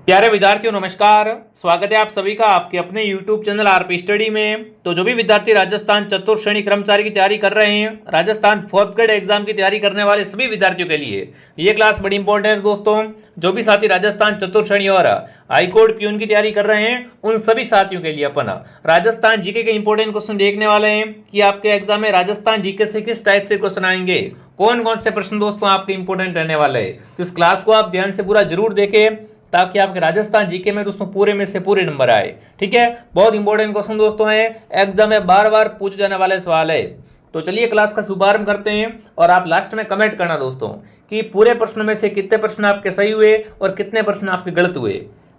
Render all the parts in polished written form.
प्यारे विद्यार्थियों नमस्कार। स्वागत है आप सभी का आपके अपने YouTube चैनल आरपी स्टडी में। तो जो भी विद्यार्थी राजस्थान चतुर्थ श्रेणी कर्मचारी की तैयारी कर रहे हैं, राजस्थान फोर्थ ग्रेड एग्जाम की तैयारी करने वाले सभी विद्यार्थियों के लिए ये क्लास बड़ी इंपॉर्टेंट है दोस्तों। जो भी साथी राजस्थान चतुर्थ श्रेणी और हाईकोर्ट प्यून की तैयारी कर रहे हैं, उन सभी साथियों के लिए अपन राजस्थान जीके के इंपॉर्टेंट क्वेश्चन देखने वाले हैं कि आपके एग्जाम में राजस्थान जीके से किस टाइप से क्वेश्चन आएंगे, कौन कौन से प्रश्न दोस्तों आपके इंपॉर्टेंट रहने वाले हैं। तो इस क्लास को आप ध्यान से पूरा जरूर देखें ताकि आपके राजस्थान जीके में दोस्तों पूरे में से पूरे नंबर आए। ठीक है, बहुत इंपॉर्टेंट क्वेश्चन दोस्तों है, एग्जाम में बार बार पूछे जाने वाले सवाल है। तो चलिए क्लास का शुभारंभ करते हैं और आप लास्ट में कमेंट करना दोस्तों कि पूरे प्रश्न में से कितने प्रश्न आपके सही हुए और कितने प्रश्न आपके गलत हुए।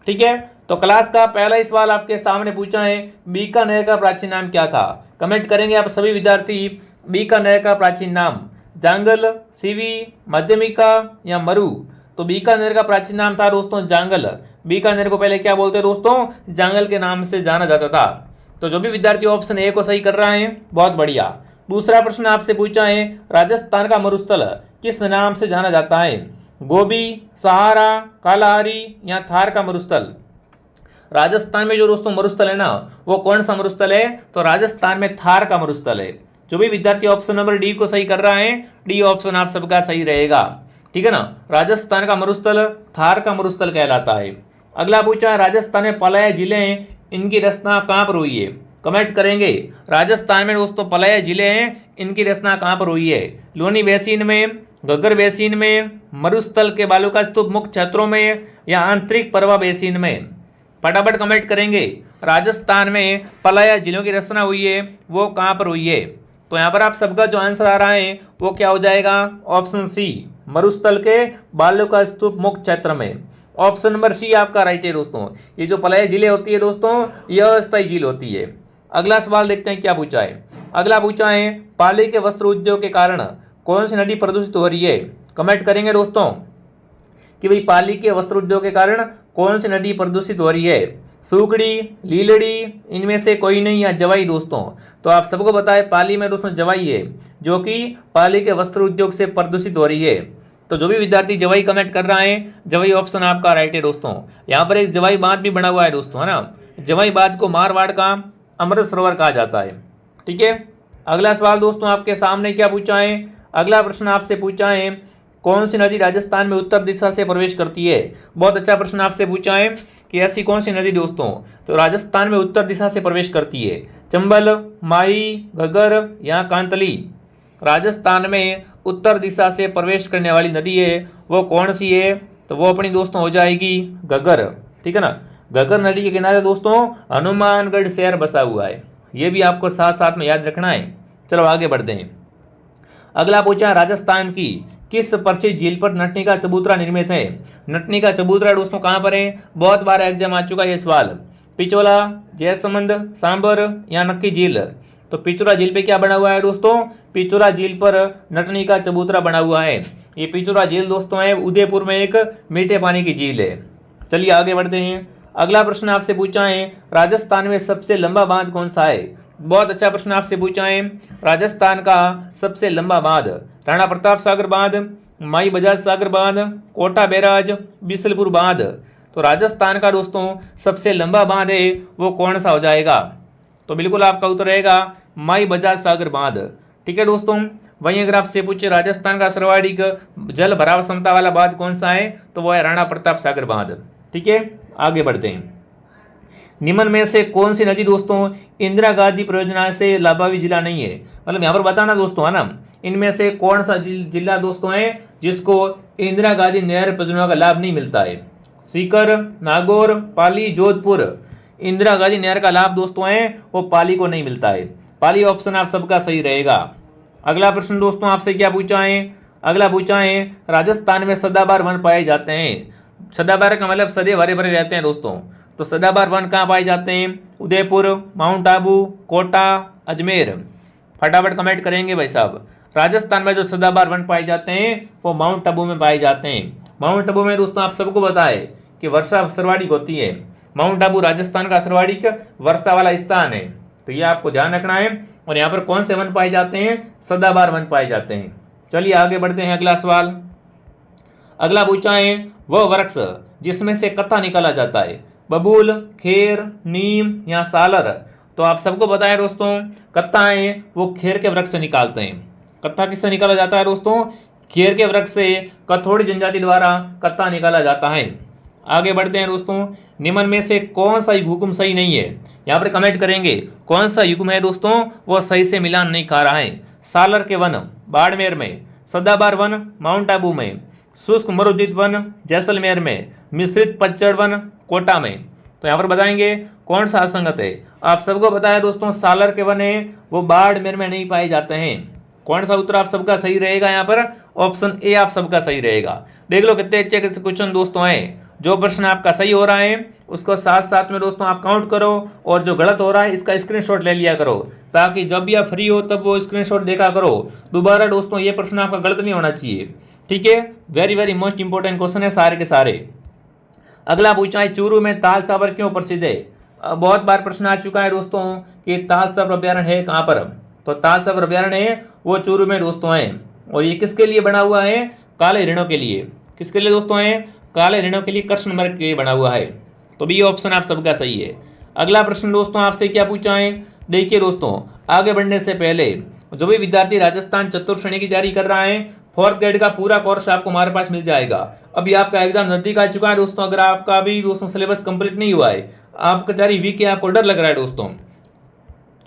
ठीक है, तो क्लास का पहला ही सवाल आपके सामने पूछा है, बीकानेर का प्राचीन नाम क्या था। कमेंट करेंगे आप सभी विद्यार्थी, बीकानेर का प्राचीन नाम जांगल, सीवी, मध्यमिका या मरु। तो बीकानेर का प्राचीन नाम था दोस्तों जांगल। बीकानेर को पहले क्या बोलते हैं दोस्तों, जांगल के नाम से जाना जाता था। तो जो भी विद्यार्थी ऑप्शन ए को सही कर रहा है, बहुत बढ़िया। दूसरा प्रश्न आपसे पूछा है, राजस्थान का मरुस्थल किस नाम से जाना जाता है। गोबी, सहारा, कालाहारी या थार का मरुस्थल। राजस्थान में जो दोस्तों मरुस्थल है ना, वो कौन सा मरुस्थल है, तो राजस्थान में थार का मरुस्थल है। जो भी विद्यार्थी ऑप्शन नंबर डी को सही कर रहा है, डी ऑप्शन आप सबका सही रहेगा। ठीक है ना, राजस्थान का मरुस्थल थार का मरुस्थल कहलाता है। अगला पूछा है, राजस्थान में पलाया जिले हैं, इनकी रचना कहाँ पर हुई है। कमेंट करेंगे, राजस्थान में दोस्तों पलाया जिले हैं, इनकी रचना कहाँ पर हुई है। लोनी बेसिन में, घग्गर बेसिन में, मरुस्थल के बालूका स्तूप मुख्य क्षेत्रों में या आंतरिक परवा बेसिन में। फटाफट कमेंट करेंगे, राजस्थान में पलाया जिलों की रचना हुई है, वो कहाँ पर हुई है। तो यहाँ पर आप सबका जो आंसर आ रहा है वो क्या हो जाएगा, ऑप्शन सी, मरुस्थल के बालूका स्तूप मुख्य क्षेत्र में। ऑप्शन नंबर सी आपका राइट है दोस्तों। ये जो पलाया झीलें होती है दोस्तों, यह अस्थायी झील होती है। अगला सवाल देखते हैं क्या पूछा है। अगला पूछा है, पाली के वस्त्र उद्योग के कारण कौन सी नदी प्रदूषित हो रही है। कमेंट करेंगे दोस्तों कि भाई पाली के वस्त्र उद्योग के कारण कौन सी नदी प्रदूषित हो रही है। सूखड़ी, लीलड़ी, इनमें से कोई नहीं या जवाई दोस्तों। तो आप सबको बताए पाली में दोस्तों जवाई है, जो कि पाली के वस्त्र उद्योग से प्रदूषित हो रही है। तो जो भी विद्यार्थी जवाई कमेंट कर रहा है, जवाई ऑप्शन आपका राइट है दोस्तों। यहाँ पर एक जवाई बांध भी बना हुआ है दोस्तों, है ना। जवाई बांध को मारवाड़ का अमृत सरोवर कहा जाता है। ठीक है, अगला सवाल दोस्तों आपके सामने क्या पूछा है। अगला प्रश्न आपसे पूछा है, कौन सी नदी राजस्थान में उत्तर दिशा से प्रवेश करती है। बहुत अच्छा प्रश्न आपसे पूछा है कि ऐसी कौन सी नदी दोस्तों तो राजस्थान में उत्तर दिशा से प्रवेश करती है। चंबल, माही, घग्गर या कांतली। राजस्थान में उत्तर दिशा से प्रवेश करने वाली नदी है वो कौन सी है, तो वो अपनी दोस्तों हो जाएगी घग्गर। ठीक है ना, घग्गर नदी के किनारे दोस्तों हनुमानगढ़ शहर बसा हुआ है। ये भी आपको साथ साथ में याद रखना है। चलो आगे बढ़ते हैं। अगला पूछा, राजस्थान की किस प्रसिद्ध झील पर नटनी का चबूतरा निर्मित है। नटनी का चबूतरा दोस्तों कहाँ पर है, बहुत बार एग्जाम आ चुका है ये सवाल। पिचोला, जयसमंद, सांबर या नक्की झील। तो पिचोला झील पे क्या बना हुआ है दोस्तों, पिचोला झील पर नटनी का चबूतरा बना हुआ है। ये पिचोला झील दोस्तों है उदयपुर में एक मीठे पानी की झील है। चलिए आगे बढ़ते हैं। अगला प्रश्न आपसे पूछा है, राजस्थान में सबसे लंबा बांध कौन सा है। बहुत अच्छा प्रश्न आपसे पूछा है, राजस्थान का सबसे लंबा बांध राणा प्रताप सागर बांध, माई बजाज सागर बांध, कोटा बैराज, बिसलपुर बांध। तो राजस्थान का दोस्तों सबसे लंबा बांध है वो कौन सा हो जाएगा, तो बिल्कुल आपका उत्तर रहेगा माई बजाज सागर बांध। ठीक है दोस्तों, वहीं अगर आपसे पूछे राजस्थान का सर्वाधिक जल भराव क्षमता वाला बांध कौन सा है, तो वो है राणा प्रताप सागर बांध। ठीक है, आगे बढ़ते हैं। निम्न में से कौन सी नदी दोस्तों इंदिरा गांधी परियोजना से लाभावी जिला नहीं है। मतलब यहाँ पर बताना दोस्तों, है ना, इनमें से कौन सा जिला दोस्तों है जिसको इंदिरा गांधी नहर परियोजना का लाभ नहीं मिलता है। सीकर, नागौर, पाली, जोधपुर। इंदिरा गांधी नहर का लाभ दोस्तों है वो पाली को नहीं मिलता है। पाली ऑप्शन आप सबका सही रहेगा। अगला प्रश्न दोस्तों आपसे क्या पूछा है। अगला पूछा है, राजस्थान में सदाबहार वन पाए जाते हैं। सदाबहार का मतलब सदैव हरे भरे रहते हैं दोस्तों। तो सदाबहार वन कहाँ पाए जाते हैं, उदयपुर, माउंट आबू, कोटा, अजमेर। फटाफट कमेंट करेंगे भाई साहब। राजस्थान में जो सदाबहार वन पाए जाते हैं वो माउंट आबू में पाए जाते हैं। माउंट आबू में दोस्तों आप सबको पता है कि वर्षा सर्वाधिक होती है। माउंट आबू राजस्थान का सर्वाधिक वर्षा वाला स्थान है। तो ये आपको ध्यान रखना है। और यहाँ पर कौन से वन पाए जाते हैं, सदाबहार वन पाए जाते हैं। चलिए आगे बढ़ते हैं। अगला सवाल अगला पूछा है वह वृक्ष जिसमें से कत्था निकाला जाता है, बबूल, खेर, नीम या सालर। तो आप सबको पता है दोस्तों, कत्था है वो खेर के वृक्ष से निकालते हैं। कत्था किससे निकाला जाता है दोस्तों? खेर के वृक्ष से कथोड़ी जनजाति द्वारा कत्था निकाला जाता है। आगे बढ़ते हैं दोस्तों, निम्न में से कौन सा युग्म सही नहीं है? यहाँ पर कमेंट करेंगे कौन सा युग्म है दोस्तों वो सही से मिलान नहीं खा रहा है। सालर के वन बाड़मेर में, सदाबहार वन माउंट आबू में, शुष्क मरुदित वन जैसलमेर में, मिश्रित पतझड़ वन कोटा में। तो यहाँ पर बताएंगे कौन सा असंगत है। आप सबको पता है दोस्तों, सालर के वन है वो बाड़मेर में नहीं पाए जाते हैं। कौन सा उत्तर आप सबका सही रहेगा? यहाँ पर ऑप्शन ए आप सबका सही रहेगा। देख लो कितने अच्छे क्वेश्चन दोस्तों हैं। जो प्रश्न आपका सही हो रहा है उसको साथ साथ में दोस्तों आप काउंट करो, और जो गलत हो रहा है इसका स्क्रीनशॉट ले लिया करो, ताकि जब भी आप फ्री हो तब वो स्क्रीनशॉट देखा करो। दोबारा दोस्तों ये प्रश्न आपका गलत नहीं होना चाहिए, ठीक है। Very very most important question है सारे के सारे। अगला पूछा है चूरू में ताल चावर क्यों प्रसिद्ध है? बहुत बार प्रश्न आ चुका है दोस्तों कि ताल चावर अभ्यारण्य है कहाँ पर? तो ताल चावर अभ्यारण्य है वो चूरू में दोस्तों है, और ये किसके लिए बना हुआ है? काले हिरणों के लिए। किसके लिए दोस्तों है? काले हिरणों के लिए, कृष्ण मृग के लिए बना हुआ है। तो भी ऑप्शन आप सबका सही है। अगला प्रश्न दोस्तों आपसे क्या पूछा है? देखिए दोस्तों, आगे बढ़ने से पहले जो भी विद्यार्थी राजस्थान चतुर्थ श्रेणी की तैयारी कर रहा है, 4th ग्रेड का पूरा कोर्स आपको हमारे पास मिल जाएगा। अभी आपका एग्जाम नजदीक आ चुका है दोस्तों। अगर आपका अभी दोस्तों सिलेबस कंप्लीट नहीं हुआ है, आपका तैयारी वीक है, आपको डर लग रहा है दोस्तों,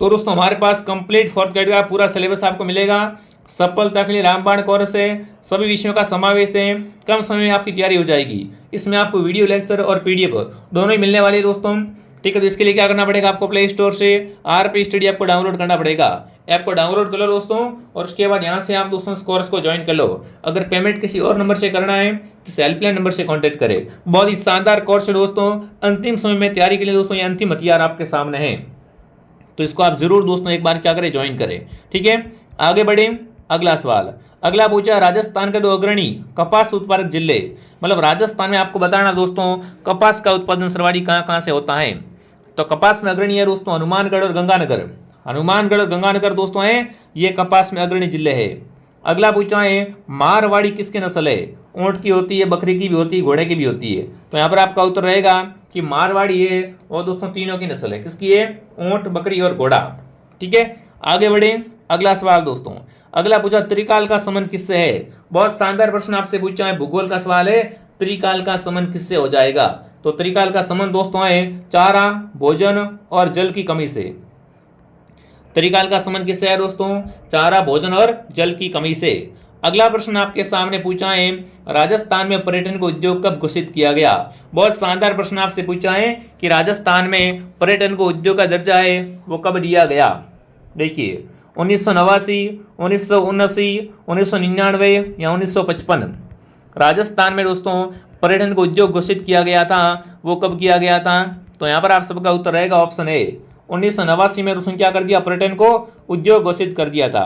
तो दोस्तों हमारे पास कंप्लीट 4th ग्रेड का पूरा सिलेबस आपको मिलेगा। सफलता के लिए रामबाण कोर्स है, सभी विषयों का समावेश है, कम समय में आपकी तैयारी हो जाएगी। इसमें आपको वीडियो लेक्चर और पीडीएफ दोनों ही मिलने वाले दोस्तों, ठीक है। तो इसके लिए क्या करना पड़ेगा? आपको प्ले स्टोर से RP स्टडी आपको डाउनलोड करना पड़ेगा। ऐप को डाउनलोड कर लो दोस्तों, और उसके बाद यहाँ से आप दोस्तों इस कोर्स को ज्वाइन कर लो। अगर पेमेंट किसी और नंबर से करना है तो हेल्पलाइन नंबर से कॉन्टेक्ट करें। बहुत ही शानदार कोर्स है दोस्तों, अंतिम समय में तैयारी के लिए दोस्तों ये अंतिम हथियार आपके सामने है, तो इसको आप जरूर दोस्तों एक बार क्या करें, ज्वाइन करें, ठीक है। आगे बढ़े, अगला सवाल। अगला पूछा राजस्थान के 2 अग्रणी कपास उत्पादक जिले, मतलब राजस्थान में आपको बताना दोस्तों कपास का उत्पादन सर्वाधिक कहाँ कहाँ से होता है। तो कपास में अग्रणी है दोस्तों हनुमानगढ़ और गंगानगर। हनुमानगढ़ और गंगानगर दोस्तों है ये कपास में अग्रणी जिले है। अगला पूछा है मारवाड़ी किसकी नस्ल है? ऊंट की होती है, बकरी की भी होती है, घोड़े की भी होती है। तो यहाँ पर आपका उत्तर रहेगा कि मारवाड़ी है और दोस्तों तीनों की नस्ल है। किसकी है? ऊंट, बकरी और घोड़ा, ठीक है। आगे बढ़े, अगला सवाल दोस्तों। अगला पूछा त्रिकाल का संबंध किससे है? बहुत शानदार प्रश्न आपसे पूछा है, भूगोल का सवाल है। त्रिकाल का संबंध किससे हो जाएगा? तो त्रिकाल का संबंध दोस्तों है चारा, भोजन और जल की कमी से। त्रिकाल का संबंध किससे है दोस्तों? चारा, भोजन और जल की कमी से। अगला प्रश्न आपके सामने पूछा है राजस्थान में पर्यटन को उद्योग कब घोषित किया गया? बहुत शानदार प्रश्न आपसे पूछा है कि राजस्थान में पर्यटन को उद्योग का दर्जा है वो कब दिया गया। देखिए 1989, 1979, 1999 या 1955। राजस्थान में दोस्तों पर्यटन को उद्योग घोषित किया गया था, वो कब किया गया था? तो यहाँ पर आप सबका उत्तर रहेगा ऑप्शन ए, 1989 में दोस्तों क्या कर दिया? पर्यटन को उद्योग घोषित कर दिया था।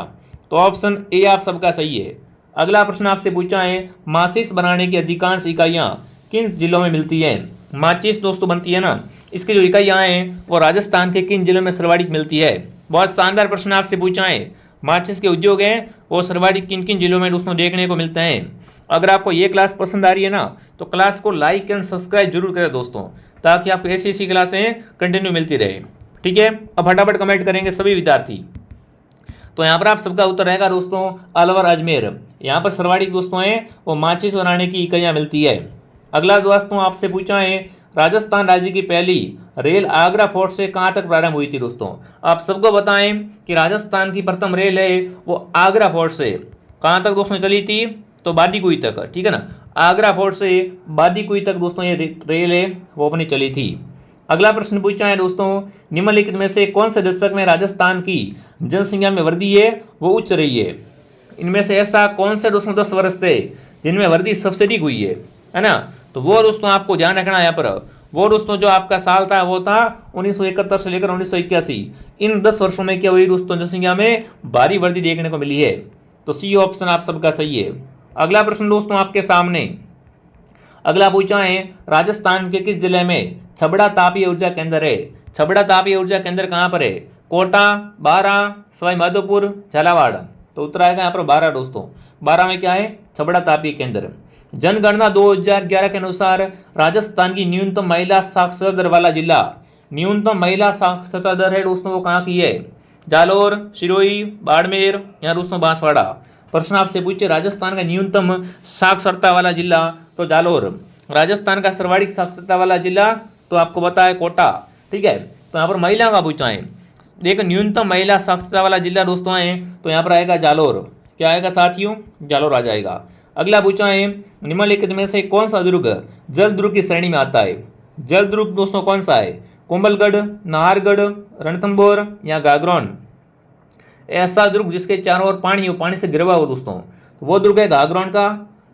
तो ऑप्शन ए आप सबका सही है। अगला प्रश्न आपसे पूछा है माचिस बनाने की अधिकांश इकाइयाँ किन जिलों में मिलती हैं? माचिस दोस्तों बनती है ना, इसकी जो इकाइयाँ हैं वो राजस्थान के किन जिलों में सर्वाधिक मिलती है? बहुत शानदार प्रश्न आपसे पूछा है। माचिस के उद्योग हैं वो सर्वाधिक किन किन जिलों में दोस्तों देखने को मिलते हैं? अगर आपको ये क्लास पसंद आ रही है ना, तो क्लास को लाइक एंड सब्सक्राइब जरूर करें दोस्तों, ताकि आपको ऐसी क्लासें कंटिन्यू मिलती रहे, ठीक है। अब फटाफट कमेंट करेंगे सभी विद्यार्थी। तो यहाँ पर आप सबका उत्तर रहेगा दोस्तों अलवर, अजमेर। यहाँ पर सर्वाधिक दोस्तों हैं वो माचिस बनाने की इकाइयाँ मिलती है। अगला दोस्तों आपसे पूछा है राजस्थान राज्य की पहली रेल आगरा फोर्ट से कहाँ तक प्रारंभ हुई थी? दोस्तों आप सबको बताएं कि राजस्थान की प्रथम रेल है वो आगरा फोर्ट से कहाँ तक दोस्तों चली थी? तो बादीकुई तक, ठीक है ना। आगरा फोर्ट से बादीकुई तक दोस्तों ये रेल है वो अपनी चली थी। अगला प्रश्न पूछा है दोस्तों निम्नलिखित में से कौन से दशक में राजस्थान की जनसंख्या में वृद्धि है वो उच्च रही है? इनमें से ऐसा कौन से दोस्तों 10 वर्ष थे जिनमें वृद्धि सबसे अधिक हुई है ना? तो वो दोस्तों आपको ध्यान रखना है यहाँ पर। वो दोस्तों जो आपका साल था वो था 1971 से लेकर 1981। इन 10 वर्षों में क्या हुई दोस्तों? जनसंख्या में भारी वृद्धि देखने को मिली है। तो सी ऑप्शन आप सबका सही है। अगला प्रश्न दोस्तों आपके सामने। अगला पूछा है राजस्थान के किस जिले में छबड़ा तापीय ऊर्जा केंद्र है? छबड़ा तापीय ऊर्जा केंद्र कहाँ पर है? कोटा, बारा, सवाई माधोपुर, झालावाड़। तो उत्तर आएगा यहाँ पर बारा दोस्तों। बारा में क्या है? छबड़ा तापीय केंद्र। जनगणना 2011 के अनुसार राजस्थान की न्यूनतम महिला साक्षरता दर वाला जिला, न्यूनतम महिला साक्षरता दर है दोस्तों वो कहाँ की है? जालोर, सिरोही, बाड़मेर या दोस्तों बांसवाड़ा। प्रश्न आपसे पूछे राजस्थान का न्यूनतम साक्षरता वाला जिला तो जालोर। राजस्थान का सर्वाधिक साक्षरता वाला जिला तो आपको पता है कोटा। ठीक है, तो यहाँ पर महिला का पूछा है। देखो न्यूनतम महिला साक्षरता वाला जिला दोस्तों है तो यहाँ पर आएगा जालोर। क्या आएगा साथियों? जालोर आ जाएगा। अगला पूछा है निम्नलिखित में से कौन सा दुर्ग जल दुर्ग की श्रेणी में आता है? जल दुर्ग दोस्तों कौन सा है? कुंभलगढ़, नाहरगढ़, रणथंभौर या गागरोन। ऐसा दुर्ग जिसके चारों ओर पानी हो, पानी से घिरा हुआ हो दोस्तों, तो वो दुर्ग है गागरोन का।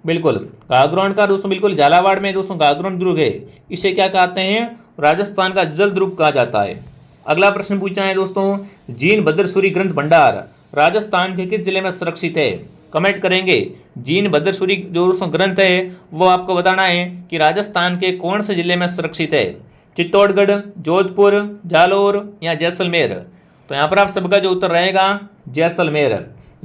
बिल्कुल गागरोन का दोस्तों, बिल्कुल झालावाड़ में दोस्तों गागरोन दुर्ग है। इसे क्या कहते हैं? राजस्थान का जल दुर्ग कहा जाता है। अगला प्रश्न पूछा है दोस्तों जीन भद्रसूरी ग्रंथ भंडार राजस्थान के किस जिले में सुरक्षित है? कमेंट करेंगे। जीन भद्रसूरी जो दोस्तों ग्रंथ है वो आपको बताना है कि राजस्थान के कौन से जिले में सुरक्षित है? चित्तौड़गढ़, जोधपुर, जालोर या जैसलमेर। तो यहाँ पर आप सबका जो उत्तर रहेगा जैसलमेर।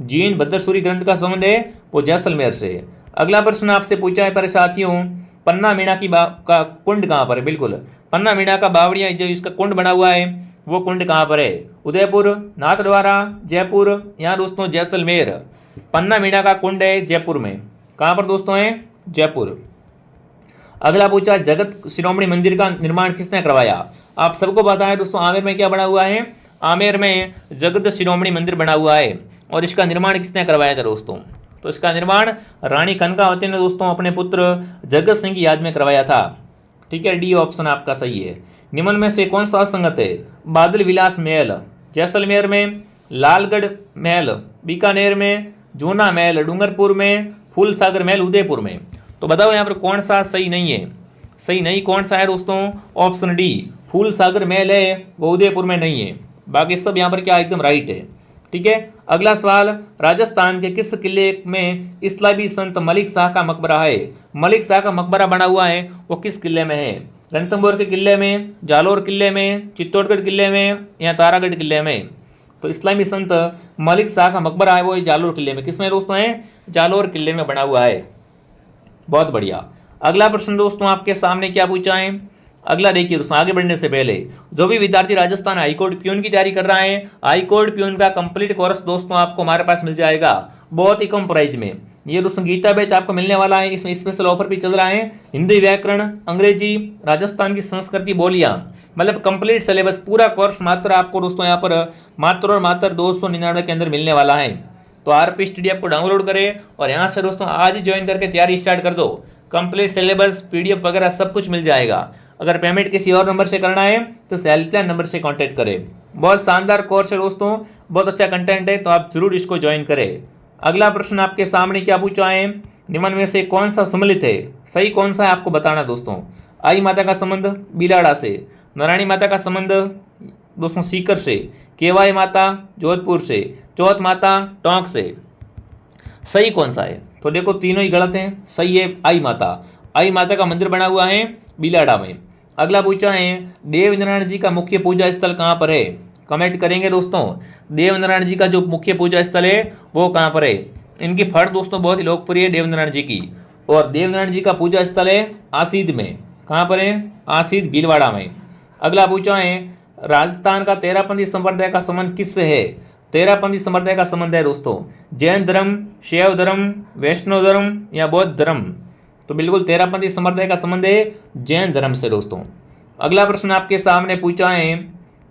जीन भद्रसूरी ग्रंथ का संबंध है वो जैसलमेर से। अगला प्रश्न आपसे पूछा है पर साथियों पन्ना मीणा का कुंड कहाँ पर है? बिल्कुल पन्ना मीणा का बावड़िया जो इसका कुंड बना हुआ है वो कुंड कहाँ पर है? उदयपुर, नाथद्वारा, जयपुर या दोस्तों जैसलमेर। पन्ना मीणा का कुंड है जयपुर में। कहाँ पर दोस्तों है? जयपुर। अगला पूछा जगत शिरोमणि मंदिर का निर्माण किसने करवाया? आप सबको पता है दोस्तों आमेर में क्या बना हुआ है? आमेर में जगत शिरोमणि मंदिर बना हुआ है और इसका निर्माण किसने करवाया था दोस्तों? तो इसका निर्माण रानी कनकावती ने दोस्तों अपने पुत्र जगत सिंह की याद में करवाया था। ठीक है, डी ऑप्शन आपका सही है। निम्न में से कौन सा संगत है? बादल विलास महल जैसलमेर में, लालगढ़ महल बीकानेर में, जूना महल डूंगरपुर में, फूलसागर महल उदयपुर में। तो बताओ यहाँ पर कौन सा सही नहीं है? सही नहीं कौन सा है दोस्तों? ऑप्शन डी फूलसागर महल है वो उदयपुर में नहीं है। बाकी सब यहाँ पर क्या एकदम राइट है। ठीक है, अगला सवाल राजस्थान के किस किले में इस्लामी संत मलिक शाह का मकबरा है? मलिक शाह का मकबरा बना हुआ है वो किस किले में है? रणथंभौर के किले में, जालोर किले में, चित्तौड़गढ़ किले में या तारागढ़ किले में? तो इस्लामी संत मलिक शाह का मकबरा है वो जालोर किले में। किसमें दोस्तों है? जालोर किले में बना हुआ है। बहुत बढ़िया। अगला प्रश्न दोस्तों आपके सामने क्या पूछा है? अगला देखिए दोस्तों आगे बढ़ने से पहले जो भी विद्यार्थी राजस्थान हाईकोर्ट प्यून की तैयारी कर रहा है हाईकोर्ट प्यून का कंप्लीट कोर्स दोस्तों आपको हमारे पास मिल जाएगा बहुत ही कम प्राइस में। ये दोस्तों गीता बैच आपको मिलने वाला है। इसमें स्पेशल ऑफर भी चल रहा है। हिंदी व्याकरण, अंग्रेजी, राजस्थान की संस्कृति बोलियां, मतलब कंप्लीट सिलेबस पूरा कोर्स मात्र आपको दोस्तों यहाँ पर मात्र और मात्र 299 के अंदर मिलने वाला है। तो आरपी स्टडी ऐप को डाउनलोड करें और यहाँ से दोस्तों आज ही ज्वाइन करके तैयारी स्टार्ट कर दो। कंप्लीट सिलेबस, पीडीएफ वगैरह सब कुछ मिल जाएगा। अगर पेमेंट किसी और नंबर से करना है तो हेल्पलाइन नंबर से कांटेक्ट करें। बहुत शानदार कोर्स है दोस्तों, बहुत अच्छा कंटेंट है, तो आप जरूर इसको ज्वाइन करें। अगला प्रश्न आपके सामने क्या पूछा है? निम्न में से कौन सा सम्मिलित है? सही कौन सा है आपको बताना दोस्तों। आई माता का संबंध बिलाड़ा से, नारायणी माता का संबंध दोस्तों सीकर से, केवाई माता जोधपुर से, चौथ माता टोंक से। सही कौन सा है? तो देखो तीनों ही गलत हैं। सही है आई माता। आई माता का मंदिर बना हुआ है बिलाड़ा में। अगला पूछा है देवनारायण जी का मुख्य पूजा स्थल कहाँ पर है? कमेंट करेंगे दोस्तों। देवनारायण जी का जो मुख्य पूजा स्थल है वो कहाँ पर है? इनकी फट दोस्तों बहुत ही लोकप्रिय है देवनारायण जी की। और देवनारायण जी का पूजा स्थल है आसीद में। कहाँ पर है? आसीद भीलवाड़ा में। अगला पूछा है राजस्थान का तेरापंथी संप्रदाय का संबंध किससे है? तेरापंथी संप्रदाय का संबंध है दोस्तों जैन धर्म, शैव धर्म, वैष्णव धर्म या बौद्ध धर्म। तो बिल्कुल तेरापंथी संप्रदाय का संबंध है जैन धर्म से दोस्तों। अगला प्रश्न आपके सामने पूछा है,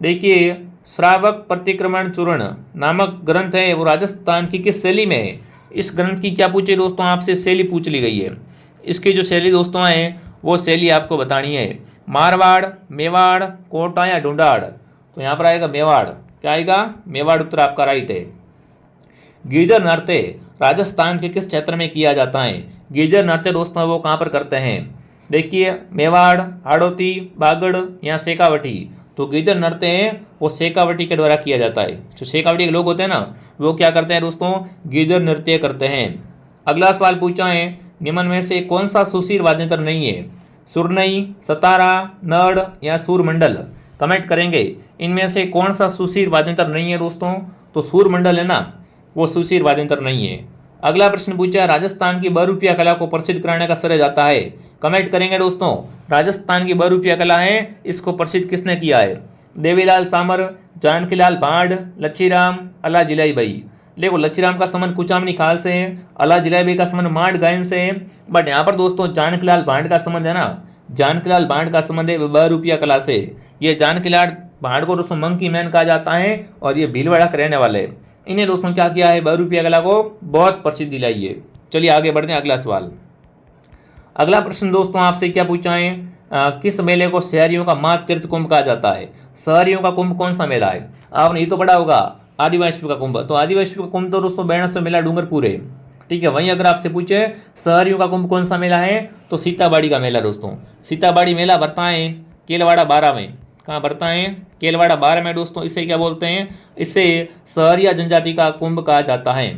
देखिए श्रावक प्रतिक्रमण चूर्ण नामक ग्रंथ है वो राजस्थान की किस शैली में है? इस ग्रंथ की क्या पूछे दोस्तों आपसे? शैली पूछ ली गई है। इसकी जो शैली दोस्तों है वो शैली आपको बतानी है। मारवाड़, मेवाड़, कोटा या ढूंढाड़। तो यहाँ पर आएगा मेवाड़। क्या आएगा? मेवाड़ उत्तर आपका राइट है। गिरधर नृत्य राजस्थान के किस क्षेत्र में किया जाता है? गिरधर नृत्य दोस्तों वो कहाँ पर करते हैं? देखिए मेवाड़, हाड़ौती, बागड़ या शेखावटी। तो गिरधर नृत्य है वो शेखावटी के द्वारा किया जाता है। जो शेखावटी के लोग होते हैं ना वो क्या करते हैं दोस्तों? गिरधर नृत्य करते हैं। अगला सवाल पूछा है निम्न में से कौन सा सुशीर वाद्य यंत्र नहीं है? सुरनई, सतारा, नड़ या सूरमंडल। कमेंट करेंगे इनमें से कौन सा सुशीर वाद्य यंत्र नहीं है दोस्तों? तो सूरमंडल है ना वो सुशीर वाद्य यंत्र नहीं है। अगला प्रश्न पूछा है, राजस्थान की बहुरूपिया कला को प्रसिद्ध कराने का श्रेय जाता है। कमेंट करेंगे दोस्तों, राजस्थान की बहुरूपिया कला है, इसको प्रसिद्ध किसने किया है? देवीलाल सामर, जानकीलाल भांड, लच्छीराम, अला जिलाई भाई। देखो लच्छीराम का संबंध कुचामनी खाल से है, अला जिलाई भाई का संबंध मांड गायन से है, बट यहाँ पर दोस्तों जानकीलाल भांड का संबंध है ना, जानकीलाल भांड का संबंध है बहुरूपिया कला से। ये जानकीलाल भांड को दोस्तों मंकी मैन कहा जाता है और ये भीलवाड़ा के रहने वाले हैं। इन्हें दोस्तों क्या किया है, बहुरूपिया कला को बहुत प्रसिद्ध दिलाई है। चलिए आगे बढ़ते हैं, अगला सवाल। अगला प्रश्न दोस्तों आपसे क्या पूछा है, किस मेले को शहरियों का मात तीर्थ कुंभ कहा जाता है? शहरियों का कुंभ कौन सा मेला है? आपने ये तो पढ़ा होगा, आदिवासी का कुंभ। तो आदिवासी का कुंभ तो दोस्तों बेणसो मेला डूंगरपुर है, ठीक है। वहीं अगर आपसे पूछे शहरियों का कुंभ कौन सा मेला है, तो सीताबाड़ी का मेला दोस्तों। सीताबाड़ी मेला भरता है केलवाड़ा 12 में। कहाँ भरता है? केलवाड़ा 12 में दोस्तों। इसे क्या बोलते हैं? इसे शहरिया जनजाति का कुंभ कहा जाता है,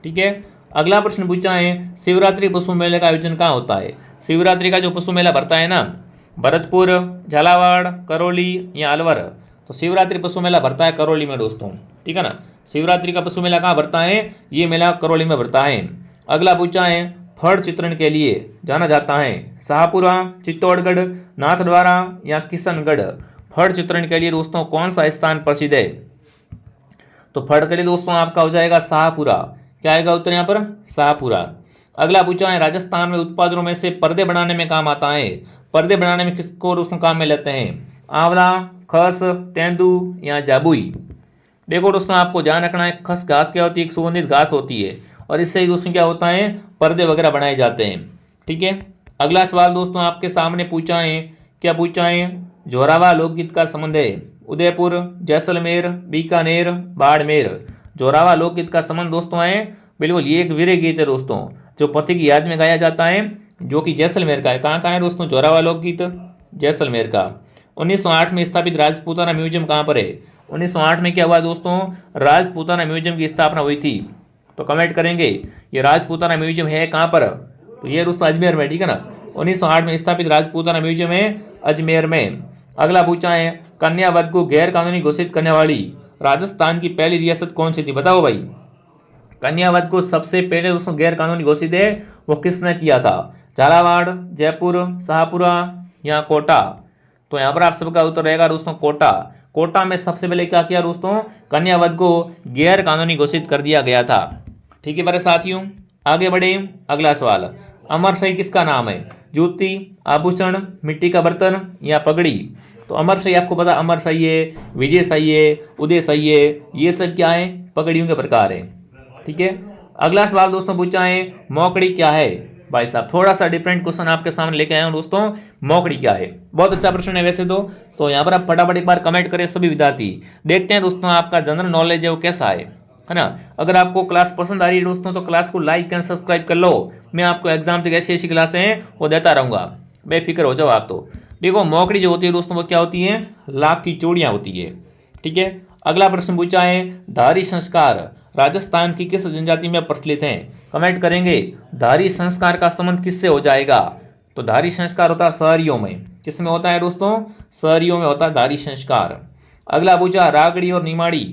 ठीक है। अगला प्रश्न पूछा है, शिवरात्रि पशु मेले का आयोजन कहाँ होता है? शिवरात्रि का जो पशु मेला भरता है ना, भरतपुर, झालावाड़, करौली या अलवर। तो शिवरात्रि पशु मेला भरता है करौली में दोस्तों, ठीक है ना। शिवरात्रि का पशु मेला कहाँ भरता है? ये मेला करौली में भरता है। अगला पूछा है, फड़ चित्रण के लिए जाना जाता है शाहपुरा, चित्तौड़गढ़, नाथद्वारा या किशनगढ़। फड़ चित्रण के लिए दोस्तों कौन सा स्थान प्रसिद्ध है? तो फड़ के लिए दोस्तों आपका हो जाएगा शाहपुरा। क्या आएगा उत्तर यहाँ पर? शाहपुरा। अगला पूछा है, राजस्थान में उत्पादनों में से पर्दे बनाने में काम आता है। पर्दे बनाने में किसको दोस्तों काम में लेते हैं? आंवला, खस, तेंदू या जाबुई। देखो दोस्तों आपको ध्यान रखना है, खस घास क्या होती है? एक सुगंधित घास होती है और इससे ही दोस्तों क्या होता है, पर्दे वगैरह बनाए जाते हैं, ठीक है। अगला सवाल दोस्तों आपके सामने पूछा है, क्या पूछा है? जोरावा लोकगीत का संबंध है उदयपुर, जैसलमेर, बीकानेर, बाड़मेर। जोरावा लोकगीत का संबंध दोस्तों है बिल्कुल, ये एक वीर गीत है दोस्तों, जो पति की याद में गाया जाता है, जो कि जैसलमेर का है। कहाँ का है दोस्तों जोरावा लोकगीत? जैसलमेर का। 1908 में स्थापित राजपूताना म्यूजियम कहाँ पर है? 1908 में क्या हुआ दोस्तों? राजपूताना म्यूजियम की स्थापना हुई थी। तो कमेंट करेंगे ये राजपूताना म्यूजियम है कहाँ पर? तो ये दोस्तों अजमेर में, ठीक है ना। 1908 में स्थापित राजपूताना म्यूजियम है अजमेर में। अगला पूछा है, कन्यावध को गैर कानूनी घोषित करने वाली राजस्थान की पहली रियासत कौन सी थी? बताओ भाई। कन्यावध को सबसे पहले दोस्तों गैर कानूनी घोषित है, वो किसने किया था? झालावाड़, जयपुर, शाहपुरा या कोटा। तो यहाँ पर आप सबका उत्तर रहेगा दोस्तों कोटा। कोटा में सबसे पहले क्या किया दोस्तों? कन्यावध को गैर कानूनी घोषित कर दिया गया था, ठीक है मेरे साथियों। आगे बढ़े, अगला सवाल। अमर सही किसका नाम है? जूती, आभूषण, मिट्टी का बर्तन या पगड़ी। तो अमर सही आपको पता, अमर सही है, विजय सही है, उदय सही है, ये सब क्या है? पगड़ियों के प्रकार है, ठीक है। अगला सवाल दोस्तों पूछा है, मोकड़ी क्या है? भाई साहब थोड़ा सा डिफरेंट क्वेश्चन आपके सामने लेके आया हूं दोस्तों, मोकड़ी क्या है? बहुत अच्छा प्रश्न है वैसे तो यहाँ पर आप फटाफट एक बार कमेंट करें सभी विद्यार्थी। देखते हैं दोस्तों आपका जनरल नॉलेज है वो कैसा है ना। अगर आपको क्लास पसंद आ रही है दोस्तों, तो क्लास को लाइक एंड सब्सक्राइब कर लो। मैं आपको एग्जाम तक ऐसी ऐसी क्लासें हैं वो देता रहूंगा, बेफिक्र हो जाओ आप। तो देखो मोकड़ी जो होती है दोस्तों वो क्या होती है? लाख की चूड़ियाँ होती है, ठीक है। अगला प्रश्न पूछा है, धारी संस्कार राजस्थान की किस जनजाति में प्रचलित हैं? कमेंट करेंगे धारी संस्कार का संबंध किससे हो जाएगा? तो धारी संस्कार होता है शहरियों में। किस में होता है दोस्तों? शहरियों में होता है धारी संस्कार। अगला पूछा, रागड़ी और निमाड़ी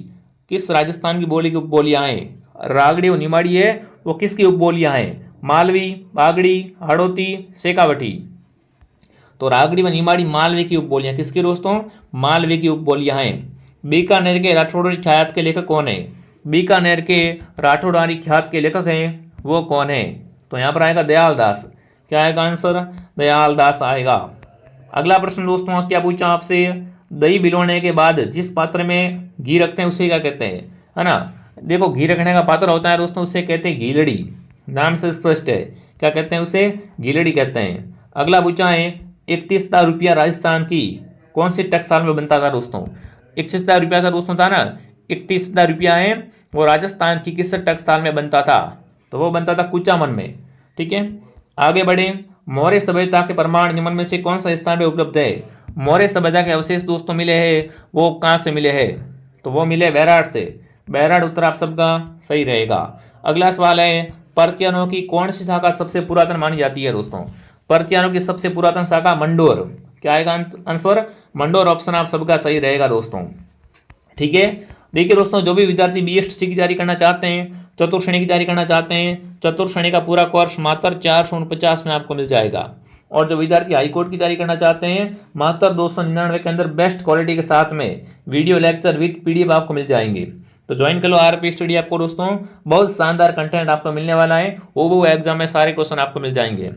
किस राजस्थान की बोली की उपबोलियां हैं? रागड़ी और निमाड़ी है वो किसकी उपबोलियां हैं? मालवी, बागड़ी, हाड़ौती, शेखावटी। तो रागड़ी व निमाड़ी मालवे की उपबोलियां, किसकी दोस्तों? मालवे की उपबोलियां हैं। बीकानेर के राठौड़ी ख्यात के लेखक कौन है? बीकानेर के राठौड़ारी ख्यात के लेखक हैं वो कौन है? तो यहाँ पर आएगा दयाल दास। क्या आएगा आंसर? दयाल दास आएगा। अगला प्रश्न दोस्तों क्या पूछा आपसे, दही भिगोने के बाद जिस पात्र में घी रखते हैं उसे क्या कहते हैं, है ना। देखो घी रखने का पात्र होता है दोस्तों, उसे कहते हैं घीलड़ी। नाम से स्पष्ट है, क्या कहते हैं उसे? घीलड़ी कहते हैं। अगला पूछा है, 31,000 रुपया राजस्थान की कौन सी टकसाल में बनता था दोस्तों? 31,000 रुपया का दोस्तों था ना, 31,000 रुपया है वो राजस्थान की किस टकसाल में बनता था? तो वो बनता था कुचामन में, ठीक है। आगे बढ़े, मौर्य सभ्यता के प्रमाण निम्न में से कौन सा स्थान पे उपलब्ध है? मौर्य सभ्यता के अवशेष दोस्तों मिले हैं वो कहाँ से मिले हैं? तो वो मिले बैराड़ से। बैराड़ उत्तर आप सबका सही रहेगा। अगला सवाल है, पर्तियानों की कौन सी शाखा सबसे पुरातन मानी जाती है दोस्तों? पर्तियानों की सबसे पुरातन शाखा मंडोर। क्या आएगा आंसर? मंडोर ऑप्शन आप सबका सही रहेगा दोस्तों, ठीक है। देखिए दोस्तों, जो भी विद्यार्थी BST की तैयारी करना चाहते हैं चतुर्थ श्रेणी की तैयारी करना चाहते हैं, चतुर्थ श्रेणी का पूरा कोर्स मात्र 449 में आपको मिल जाएगा। और जो विद्यार्थी हाईकोर्ट की तैयारी करना चाहते हैं, मात्र 299 के अंदर बेस्ट क्वालिटी के साथ में वीडियो लेक्चर विद पीडीएफ आपको मिल जाएंगे। तो ज्वाइन कर लो आरपी स्टडी आपको दोस्तों, बहुत शानदार कंटेंट आपको मिलने वाला है। वो एग्जाम में सारे क्वेश्चन आपको मिल जाएंगे।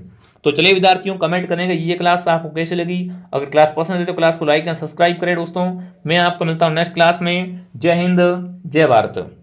तो चलिए विद्यार्थियों, कमेंट करेंगे ये क्लास आपको कैसे लगी। अगर क्लास पसंद है तो क्लास को लाइक एंड सब्सक्राइब करें दोस्तों। मैं आपको मिलता हूँ नेक्स्ट क्लास में। जय हिंद, जय भारत।